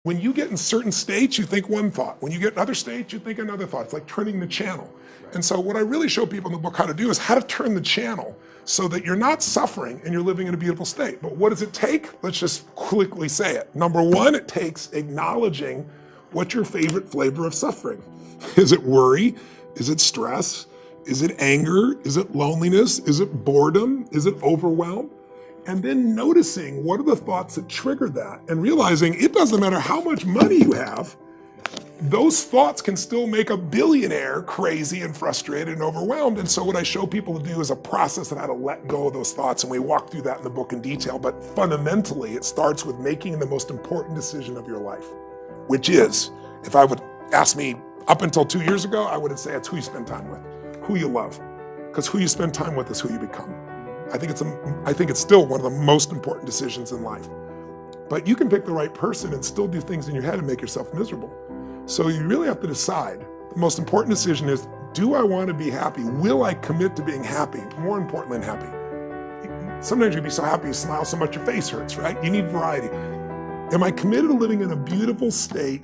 When you get in certain states, you think one thought. When you get in other states, you think another thought. It's like turning the channel. And so what I really show people in the book how to do is how to turn the channel so that you're not suffering and you're living in a beautiful state. But what does it take? Let's just quickly say it. Number one, it takes acknowledging what's your favorite flavor of suffering. Is it worry? Is it stress? Is it anger? Is it loneliness? Is it boredom? Is it overwhelm? And then noticing what are the thoughts that trigger that and realizing it doesn't matter how much money you have, those thoughts can still make a billionaire crazy and frustrated and overwhelmed. And so what I show people to do is a process of how to let go of those thoughts. And we walk through that in the book in detail. But fundamentally, it starts with making the most important decision of your life, which is, if I would ask me up until 2 years ago, I would say it's who you spend time with, who you love. Because who you spend time with is who you become. I think it's still one of the most important decisions in life. But you can pick the right person and still do things in your head and make yourself miserable. So you really have to decide. The most important decision is, do I want to be happy? Will I commit to being happy? More important than happy. Sometimes you'll be so happy you smile so much your face hurts, right? You need variety. Am I committed to living in a beautiful state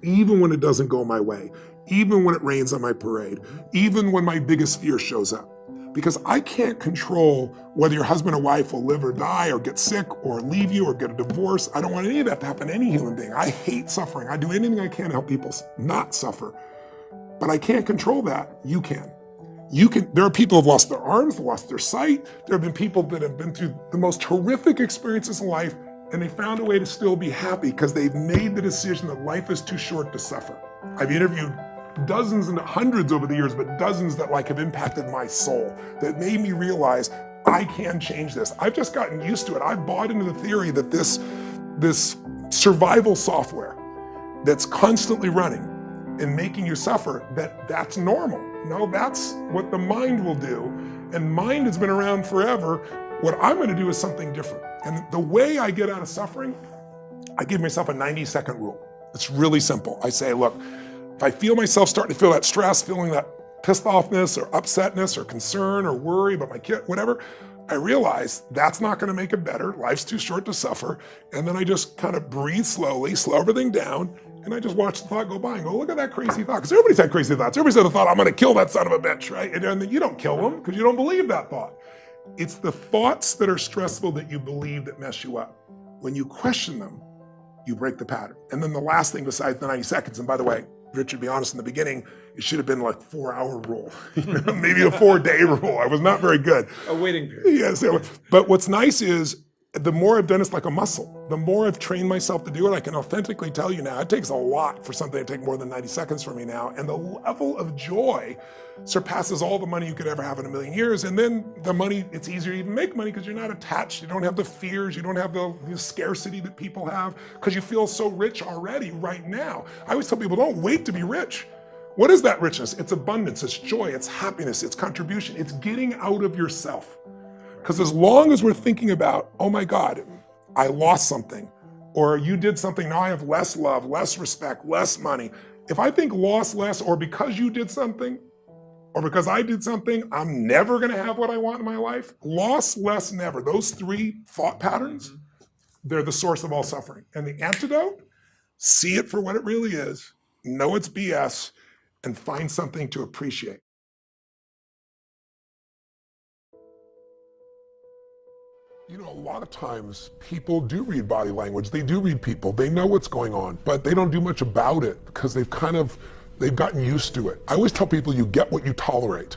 even when it doesn't go my way? Even when it rains on my parade? Even when my biggest fear shows up? Because I can't control whether your husband or wife will live or die or get sick or leave you or get a divorce. I don't want any of that to happen to any human being. I hate suffering. I do anything I can to help people not suffer. But I can't control that. You can. There are people who have lost their arms, they've lost their sight. There have been people that have been through the most horrific experiences in life and they found a way to still be happy because they've made the decision that life is too short to suffer. I've interviewed dozens and hundreds over the years, but dozens that have impacted my soul, that made me realize I can change this. I've just gotten used to it. I've bought into the theory that this survival software that's constantly running and making you suffer, that's normal. No, that's what the mind will do. And mind has been around forever. What I'm gonna do is something different. And the way I get out of suffering, I give myself a 90-second rule. It's really simple. I say, look, if I feel myself starting to feel that stress, feeling that pissed offness or upsetness or concern or worry about my kid, whatever, I realize that's not gonna make it better. Life's too short to suffer. And then I just kind of breathe slowly, slow everything down, and I just watch the thought go by and go, look at that crazy thought. Because everybody's had crazy thoughts. Everybody's had a thought, I'm gonna kill that son of a bitch, right? And then you don't kill them because you don't believe that thought. It's the thoughts that are stressful that you believe that mess you up. When you question them, you break the pattern. And then the last thing besides the 90 seconds, and by the way, Richard, be honest, in the beginning, it should have been like 4-hour rule, maybe a 4-day rule. I was not very good. A waiting period. Yes, but what's nice is the more I've done it's like a muscle. The more I've trained myself to do it, I can authentically tell you now, it takes a lot for something to take more than 90 seconds for me now. And the level of joy surpasses all the money you could ever have in a million years. And then the money, it's easier to even make money because you're not attached. You don't have the fears. You don't have the scarcity that people have because you feel so rich already right now. I always tell people, don't wait to be rich. What is that richness? It's abundance, it's joy, it's happiness, it's contribution, it's getting out of yourself. Because as long as we're thinking about, oh my God, I lost something, or you did something, now I have less love, less respect, less money. If I think lost less, or because you did something, or because I did something, I'm never gonna have what I want in my life. Lost less, never. Those 3 thought patterns, they're the source of all suffering. And the antidote, see it for what it really is, know it's BS, and find something to appreciate. You know, a lot of times people do read body language. They do read people. They know what's going on, but they don't do much about it because they've gotten used to it. I always tell people you get what you tolerate.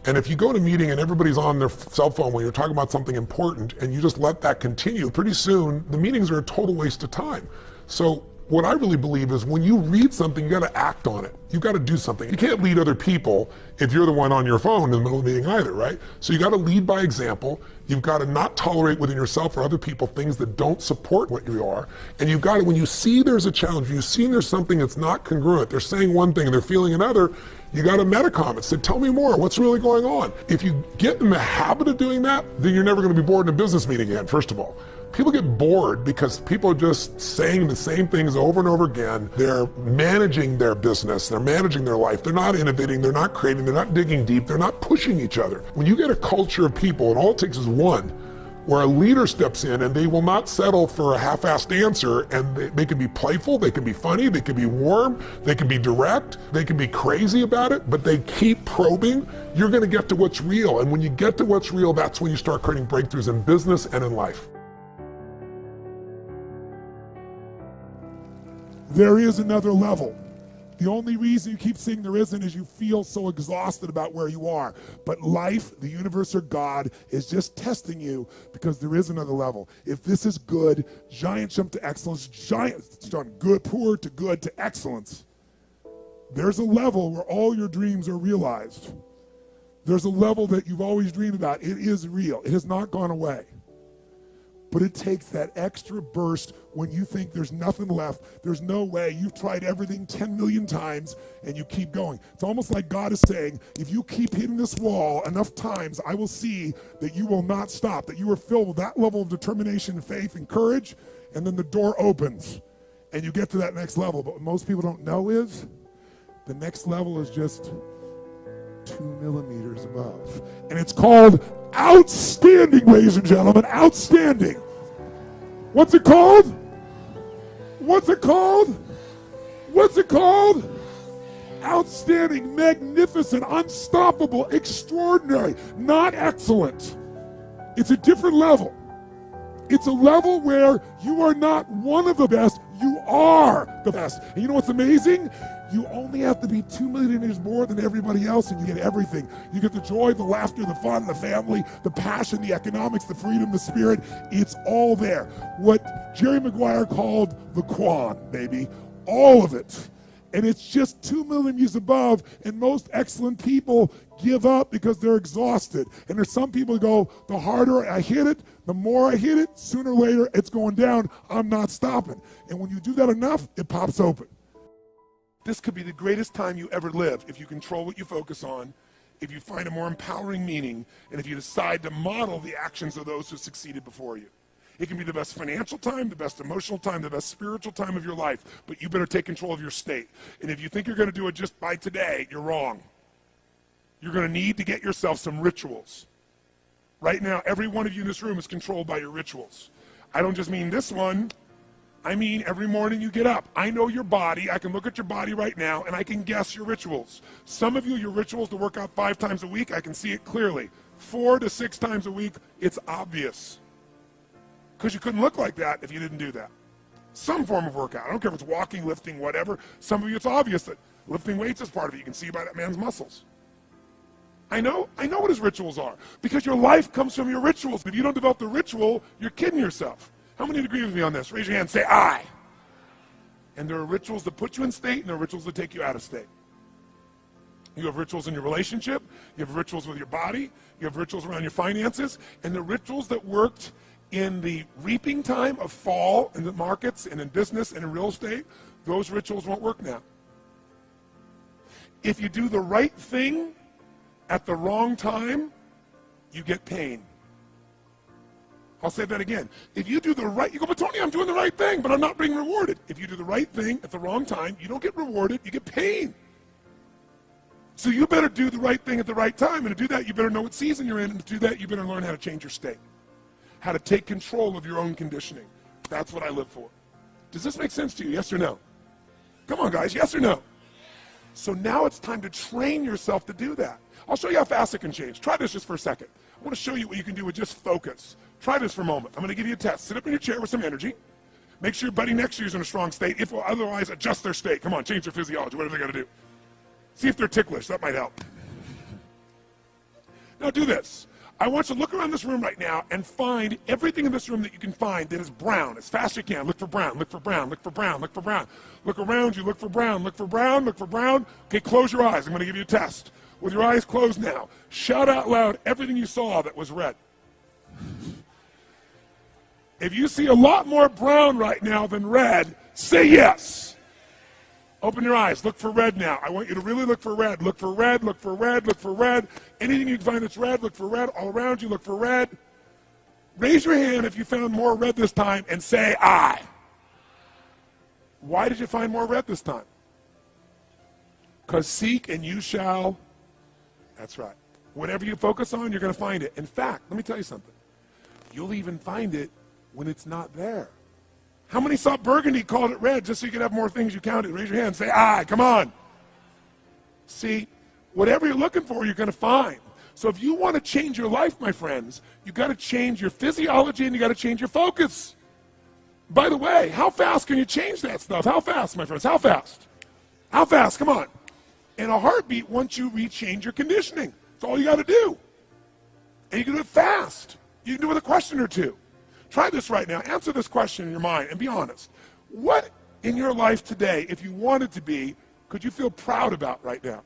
And if you go to a meeting and everybody's on their cell phone when you're talking about something important and you just let that continue, pretty soon the meetings are a total waste of time. So what I really believe is when you read something, you gotta act on it. You gotta do something. You can't lead other people if you're the one on your phone in the middle of the meeting either, right? So you gotta lead by example. You've gotta not tolerate within yourself or other people things that don't support what you are. And you've gotta, when you see there's a challenge, when you see there's something that's not congruent, they're saying one thing and they're feeling another, you gotta meta-comment, say, tell me more, what's really going on? If you get in the habit of doing that, then you're never gonna be bored in a business meeting again, first of all. People get bored because people are just saying the same things over and over again. They're managing their business, they're managing their life, they're not innovating, they're not creating, they're not digging deep, they're not pushing each other. When you get a culture of people, and all it takes is one where a leader steps in and they will not settle for a half-assed answer, and they can be playful, they can be funny, they can be warm, they can be direct, they can be crazy about it, but they keep probing. You're going to get to what's real, and when you get to what's real, that's when you start creating breakthroughs in business and in life. There is another level. The only reason you keep saying there isn't is you feel so exhausted about where you are. But life, the universe, or God is just testing you, because there is another level. If this is good, giant jump to excellence, giant from good, poor to good to excellence. There's a level where all your dreams are realized. There's a level that you've always dreamed about. It is real. It has not gone away. But it takes that extra burst when you think there's nothing left, there's no way, you've tried everything 10 million times, and you keep going. It's almost like God is saying, if you keep hitting this wall enough times, I will see that you will not stop, that you are filled with that level of determination, faith, and courage, and then the door opens, and you get to that next level. But what most people don't know is, the next level is just 2 millimeters above. And it's called outstanding, ladies and gentlemen, outstanding. What's it called? What's it called? What's it called? Outstanding, magnificent, unstoppable, extraordinary, not excellent. It's a different level. It's a level where you are not one of the best, you are the best. And you know what's amazing? You only have to be 2 millimeters more than everybody else, and you get everything. You get the joy, the laughter, the fun, the family, the passion, the economics, the freedom, the spirit. It's all there. What Jerry Maguire called the Quan, baby. All of it. And it's just 2 millimeters above, and most excellent people give up because they're exhausted. And there's some people who go, the harder I hit it, the more I hit it, sooner or later it's going down. I'm not stopping. And when you do that enough, it pops open. This could be the greatest time you ever live if you control what you focus on, if you find a more empowering meaning, and if you decide to model the actions of those who succeeded before you. It can be the best financial time, the best emotional time, the best spiritual time of your life, but you better take control of your state. And if you think you're going to do it just by today, you're wrong. You're going to need to get yourself some rituals. Right now, every one of you in this room is controlled by your rituals. I don't just mean this one. I mean, every morning you get up. I know your body. I can look at your body right now, and I can guess your rituals. Some of you, your rituals to work out 5 times a week, I can see it clearly. 4 to 6 times a week, it's obvious. Because you couldn't look like that if you didn't do that. Some form of workout. I don't care if it's walking, lifting, whatever. Some of you, it's obvious that lifting weights is part of it. You can see by that man's muscles. I know what his rituals are. Because your life comes from your rituals. If you don't develop the ritual, you're kidding yourself. How many agree with me on this? Raise your hand, say I. And there are rituals that put you in state, and there are rituals that take you out of state. You have rituals in your relationship, you have rituals with your body, you have rituals around your finances, and the rituals that worked in the reaping time of fall in the markets and in business and in real estate, those rituals won't work now. If you do the right thing at the wrong time, you get pain. I'll say that again. If you do the right, you go, but Tony, I'm doing the right thing, but I'm not being rewarded. If you do the right thing at the wrong time, you don't get rewarded, you get pain. So you better do the right thing at the right time, and to do that, you better know what season you're in, and to do that, you better learn how to change your state, how to take control of your own conditioning. That's what I live for. Does this make sense to you, yes or no? Come on, guys, yes or no? So now it's time to train yourself to do that. I'll show you how fast it can change. Try this just for a second. I want to show you what you can do with just focus. Try this for a moment. I'm going to give you a test. Sit up in your chair with some energy. Make sure your buddy next to you is in a strong state. If otherwise, adjust their state. Come on, change their physiology, whatever they got to do. See if they're ticklish. That might help. Now do this. I want you to look around this room right now and find everything in this room that you can find that is brown as fast as you can. Look for brown, look for brown, look for brown, look for brown. Look around you, look for brown, look for brown, look for brown. Okay, close your eyes. I'm going to give you a test. With your eyes closed now, shout out loud everything you saw that was red. If you see a lot more brown right now than red, say yes. Open your eyes. Look for red now. I want you to really look for red. Look for red, look for red, look for red. Anything you can find that's red, look for red. All around you, look for red. Raise your hand if you found more red this time and say I. Why did you find more red this time? Because seek and you shall. That's right. Whatever you focus on, you're going to find it. In fact, let me tell you something. You'll even find it when it's not there. How many saw burgundy, called it red, just so you could have more things you counted? Raise your hand, say, "I." Come on. See, whatever you're looking for, you're going to find. So if you want to change your life, my friends, you got to change your physiology and you got to change your focus. By the way, how fast can you change that stuff? How fast, my friends? How fast? How fast? Come on. In a heartbeat, once you rechange your conditioning, that's all you got to do. And you can do it fast. You can do it with a question or two. Try this right now. Answer this question in your mind and be honest. What in your life today, if you wanted to be, could you feel proud about right now?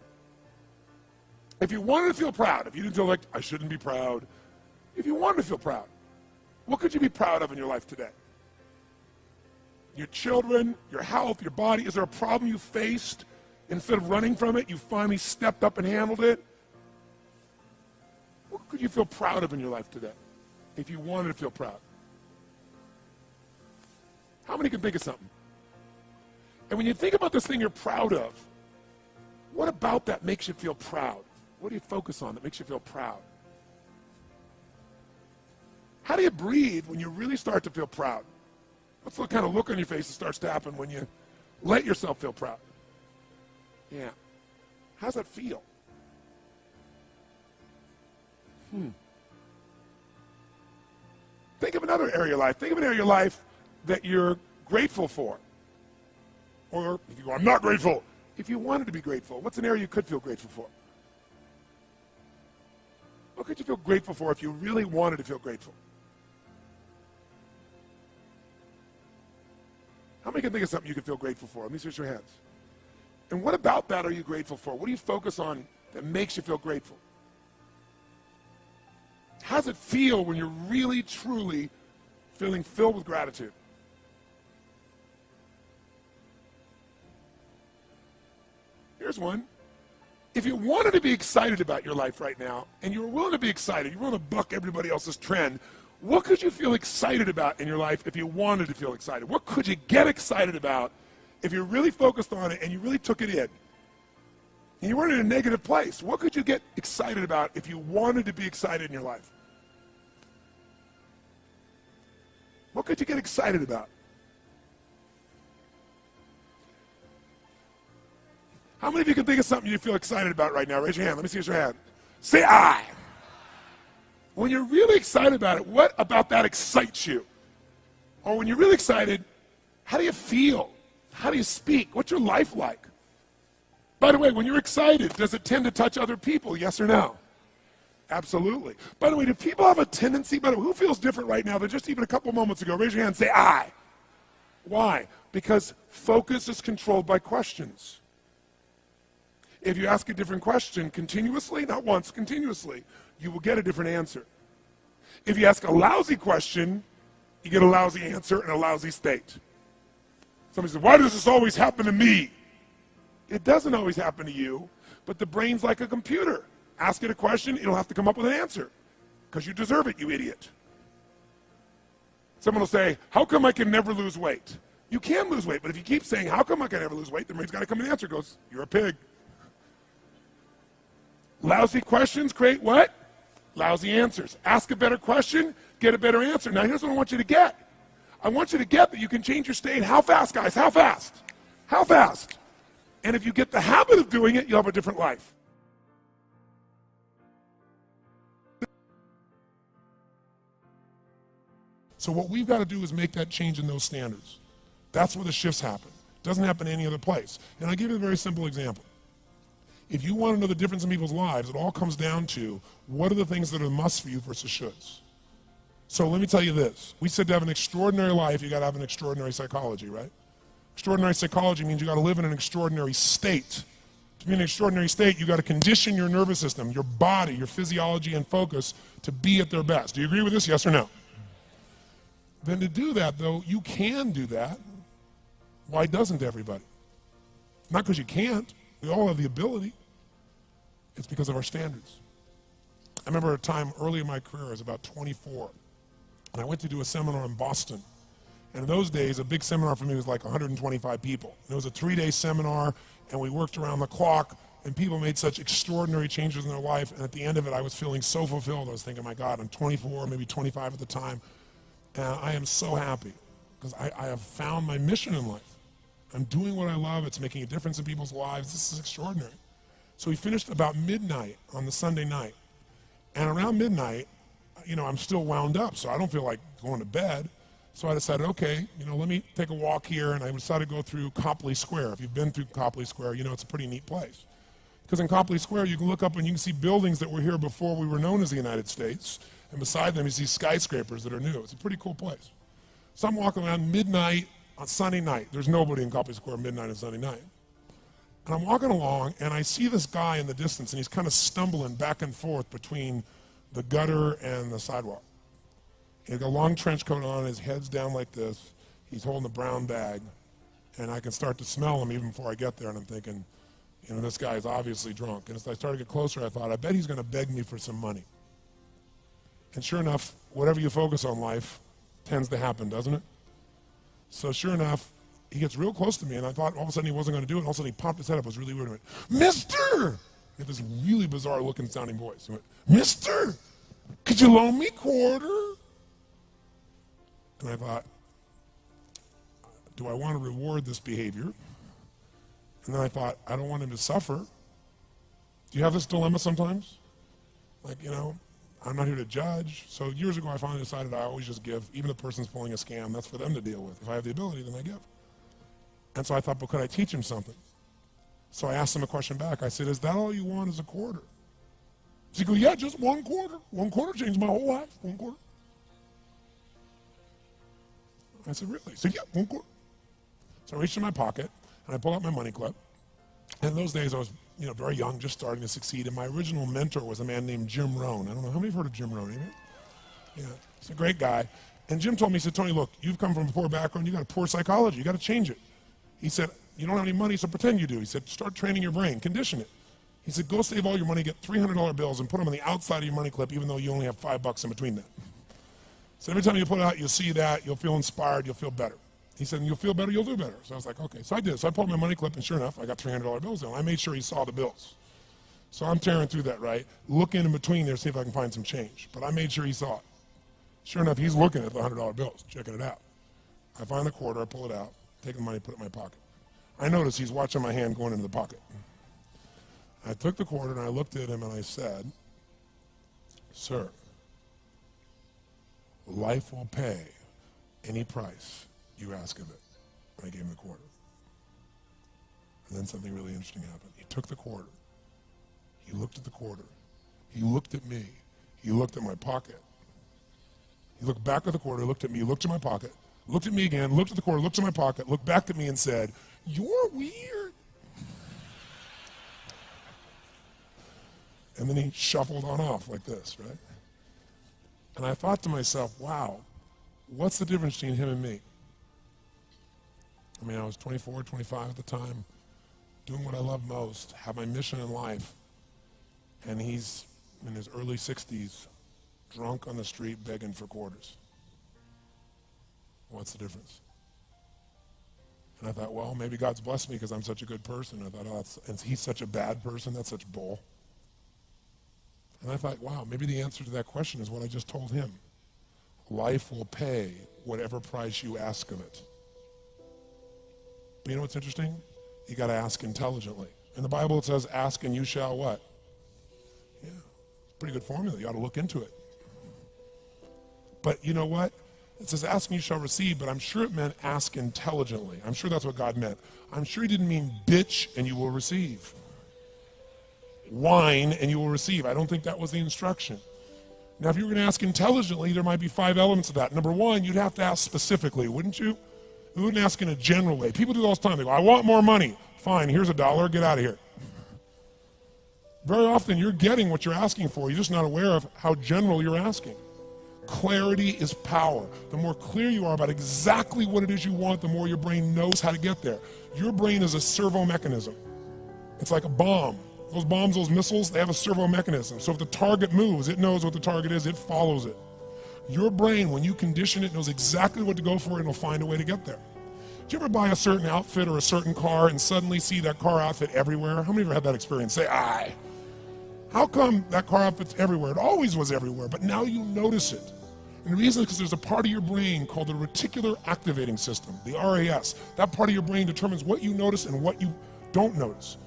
If you wanted to feel proud, if you didn't feel like, I shouldn't be proud, if you wanted to feel proud, what could you be proud of in your life today? Your children, your health, your body. Is there a problem you faced? Instead of running from it, you finally stepped up and handled it? What could you feel proud of in your life today if you wanted to feel proud? How many can think of something? And when you think about this thing you're proud of, what about that makes you feel proud? What do you focus on that makes you feel proud? How do you breathe when you really start to feel proud? What's the kind of look on your face that starts to happen when you let yourself feel proud? Yeah. How's that feel? Think of another area of life. Think of an area of life that you're grateful for. Or if you go, I'm not grateful. If you wanted to be grateful, what's an area you could feel grateful for? What could you feel grateful for if you really wanted to feel grateful? How many can think of something you could feel grateful for? Let me see your hands. And what about that are you grateful for? What do you focus on that makes you feel grateful? How does it feel when you're really, truly feeling filled with gratitude? Here's one. If you wanted to be excited about your life right now, and you were willing to be excited, you were willing to buck everybody else's trend, what could you feel excited about in your life if you wanted to feel excited? What could you get excited about if you really focused on it and you really took it in? And you weren't in a negative place. What could you get excited about if you wanted to be excited in your life? What could you get excited about? How many of you can think of something you feel excited about right now? Raise your hand. Let me see your hand. Say "I." When you're really excited about it, what about that excites you? Or when you're really excited, how do you feel? How do you speak? What's your life like? By the way, when you're excited, does it tend to touch other people? Yes or no? Absolutely. By the way, do people have a tendency, by the way, who feels different right now than just even a couple moments ago? Raise your hand and say "I." Why? Because focus is controlled by questions. If you ask a different question continuously, not once, continuously, you will get a different answer. If you ask a lousy question, you get a lousy answer and a lousy state. Somebody says, why does this always happen to me? It doesn't always happen to you, but the brain's like a computer. Ask it a question, it'll have to come up with an answer. Because you deserve it, you idiot. Someone will say, how come I can never lose weight? You can lose weight, but if you keep saying, how come I can never lose weight, the brain's got to come and answer. It goes, you're a pig. Lousy questions create what? Lousy answers. Ask a better question, get a better answer. Now here's what I want you to get. I want you to get that you can change your state. How fast, guys? How fast? How fast? And if you get the habit of doing it, you'll have a different life. So what we've got to do is make that change in those standards. That's where the shifts happen. It doesn't happen any other place. And I'll give you a very simple example. If you want to know the difference in people's lives, it all comes down to what are the things that are musts for you versus shoulds. So let me tell you this. We said to have an extraordinary life, you got to have an extraordinary psychology, right? Extraordinary psychology means you got to live in an extraordinary state. To be in an extraordinary state, you got to condition your nervous system, your body, your physiology and focus to be at their best. Do you agree with this? Yes or no? Then to do that, though, you can do that. Why doesn't everybody? Not because you can't. We all have the ability. It's because of our standards. I remember a time early in my career, I was about 24, and I went to do a seminar in Boston. And in those days, a big seminar for me was like 125 people. And it was a 3-day seminar, and we worked around the clock, and people made such extraordinary changes in their life, and at the end of it, I was feeling so fulfilled. I was thinking, my God, I'm 24, maybe 25 at the time, and I am so happy because I have found my mission in life. I'm doing what I love. It's making a difference in people's lives. This is extraordinary. So we finished about midnight on the Sunday night, and around midnight, you know, I'm still wound up, so I don't feel like going to bed. So I decided, okay, you know, let me take a walk here, and I decided to go through Copley Square. If you've been through Copley Square, you know it's a pretty neat place. Because in Copley Square, you can look up and you can see buildings that were here before we were known as the United States, and beside them you see skyscrapers that are new. It's a pretty cool place. So I'm walking around midnight on Sunday night. There's nobody in Copley Square midnight on Sunday night. And I'm walking along, and I see this guy in the distance, and he's kind of stumbling back and forth between the gutter and the sidewalk. He's got a long trench coat on, his head's down like this, he's holding a brown bag, and I can start to smell him even before I get there, and I'm thinking, you know, this guy is obviously drunk. And as I started to get closer, I thought, I bet he's going to beg me for some money. And sure enough, whatever you focus on life tends to happen, doesn't it? So sure enough, he gets real close to me, and I thought all of a sudden he wasn't going to do it, and all of a sudden he popped his head up. It was really weird. He went, Mister! He had this really bizarre looking sounding voice. He went, Mister, could you loan me a quarter? And I thought, do I want to reward this behavior? And then I thought, I don't want him to suffer. Do you have this dilemma sometimes? Like, you know, I'm not here to judge. So years ago, I finally decided I always just give. Even if the person's pulling a scam, that's for them to deal with. If I have the ability, then I give. And so I thought, but could I teach him something? So I asked him a question back. I said, is that all you want is a quarter? So he goes, yeah, just 1 quarter. 1 quarter changed my whole life. 1 quarter. I said, really? He said, yeah, 1 quarter. So I reached in my pocket, and I pulled out my money clip. And in those days, I was, you know, very young, just starting to succeed. And my original mentor was a man named Jim Rohn. I don't know, how many have heard of Jim Rohn? Anybody? Yeah, he's a great guy. And Jim told me, he said, Tony, look, you've come from a poor background. You got a poor psychology. You got to change it. He said, you don't have any money, so pretend you do. He said, start training your brain, condition it. He said, go save all your money, get $300 bills, and put them on the outside of your money clip, even though you only have $5 in between that. So every time you put it out, you'll see that, you'll feel inspired, you'll feel better. He said, and you'll feel better, you'll do better. So I was like, okay. So I did. So I pulled my money clip, and sure enough, I got $300 bills in. I made sure he saw the bills. So I'm tearing through that, right? Looking in between there, see if I can find some change. But I made sure he saw it. Sure enough, he's looking at the $100 bills, checking it out. I find the quarter, I pull it out, take the money, put it in my pocket. I notice he's watching my hand going into the pocket. I took the quarter, and I looked at him, and I said, sir, life will pay any price you ask of it. And I gave him the quarter. And then something really interesting happened. He took the quarter. He looked at the quarter. He looked at me. He looked at my pocket. He looked back at the quarter, looked at me, looked at my pocket, looked at me again, looked at the quarter, looked at my pocket, looked back at me and said, you're weird. And then he shuffled on off like this, right? And I thought to myself, wow, what's the difference between him and me? I mean, I was 24, 25 at the time, doing what I love most, have my mission in life, and he's in his early 60s, drunk on the street begging for quarters. What's the difference? And I thought, well, maybe God's blessed me because I'm such a good person. I thought, oh, and he's such a bad person, that's such bull. And I thought, wow, maybe the answer to that question is what I just told him. Life will pay whatever price you ask of it. But you know what's interesting? You got to ask intelligently. In the Bible it says, ask and you shall what? Yeah, pretty good formula. You ought to look into it. But you know what? It says, ask and you shall receive, but I'm sure it meant ask intelligently. I'm sure that's what God meant. I'm sure he didn't mean bitch and you will receive. Whine and you will receive. I don't think that was the instruction. Now, if you were going to ask intelligently, there might be 5 elements of that. Number 1, you'd have to ask specifically, wouldn't you? You wouldn't ask in a general way. People do that all the time. They go, I want more money. Fine, here's $1, get out of here. Very often you're getting what you're asking for. You're just not aware of how general you're asking. Clarity is power. The more clear you are about exactly what it is you want, the more your brain knows how to get there. Your brain is a servo mechanism. It's like a bomb. Those bombs, those missiles, they have a servo mechanism. So if the target moves, it knows what the target is, it follows it. Your brain, when you condition it, knows exactly what to go for and it'll find a way to get there. you ever buy a certain outfit or a certain car and suddenly see that car outfit everywhere? How many of you have had that experience? Say, aye. How come that car outfit's everywhere? It always was everywhere, but now you notice it. And the reason is because there's a part of your brain called the reticular activating system, the RAS. That part of your brain determines what you notice and what you don't notice.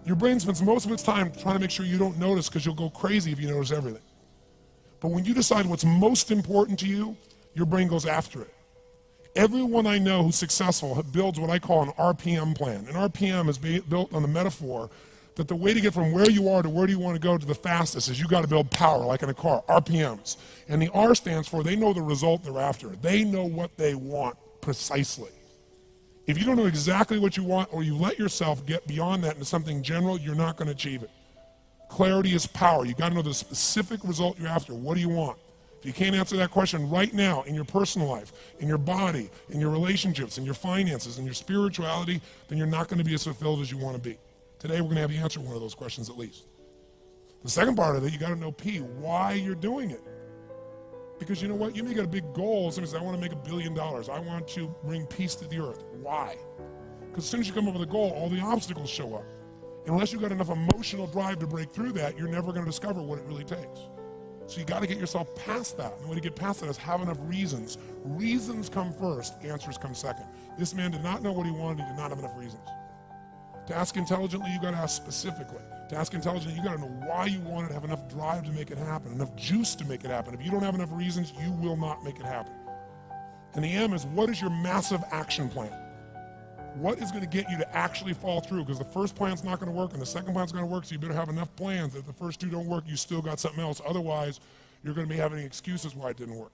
Your brain spends most of its time trying to make sure you don't notice because you'll go crazy if you notice everything. But when you decide what's most important to you, your brain goes after it. Everyone I know who's successful builds what I call an RPM plan. An RPM is built on the metaphor that the way to get from where you are to where do you want to go to the fastest is you got to build power, like in a car, RPMs. And the R stands for they know the result they're after. They know what they want precisely. If you don't know exactly what you want or you let yourself get beyond that into something general, you're not going to achieve it. Clarity is power. You got to know the specific result you're after. What do you want? If you can't answer that question right now in your personal life, in your body, in your relationships, in your finances, in your spirituality, then you're not going to be as fulfilled as you want to be. Today we're going to have you answer one of those questions at least. The second part of it, you got to know P, why you're doing it. Because you know what? You may get a big goal. Somebody says, I want to make $1 billion. I want to bring peace to the earth. Why? Because as soon as you come up with a goal, all the obstacles show up. Unless you've got enough emotional drive to break through that, you're never going to discover what it really takes. So you got to get yourself past that. And the way to get past that is have enough reasons. Reasons come first, answers come second. This man did not know what he wanted. He did not have enough reasons. To ask intelligently, you got to ask specifically. To ask intelligently, you got to know why you want it, have enough drive to make it happen, enough juice to make it happen. If you don't have enough reasons, you will not make it happen. And the M is, what is your massive action plan? What is going to get you to actually fall through? Because the first plan's not going to work and the second plan's going to work, so you better have enough plans that if the first two don't work, you still got something else. Otherwise, you're going to be having excuses why it didn't work.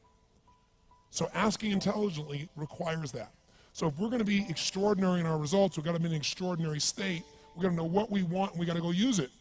So asking intelligently requires that. So if we're going to be extraordinary in our results, we've got to be in an extraordinary state. We've got to know what we want and we got to go use it.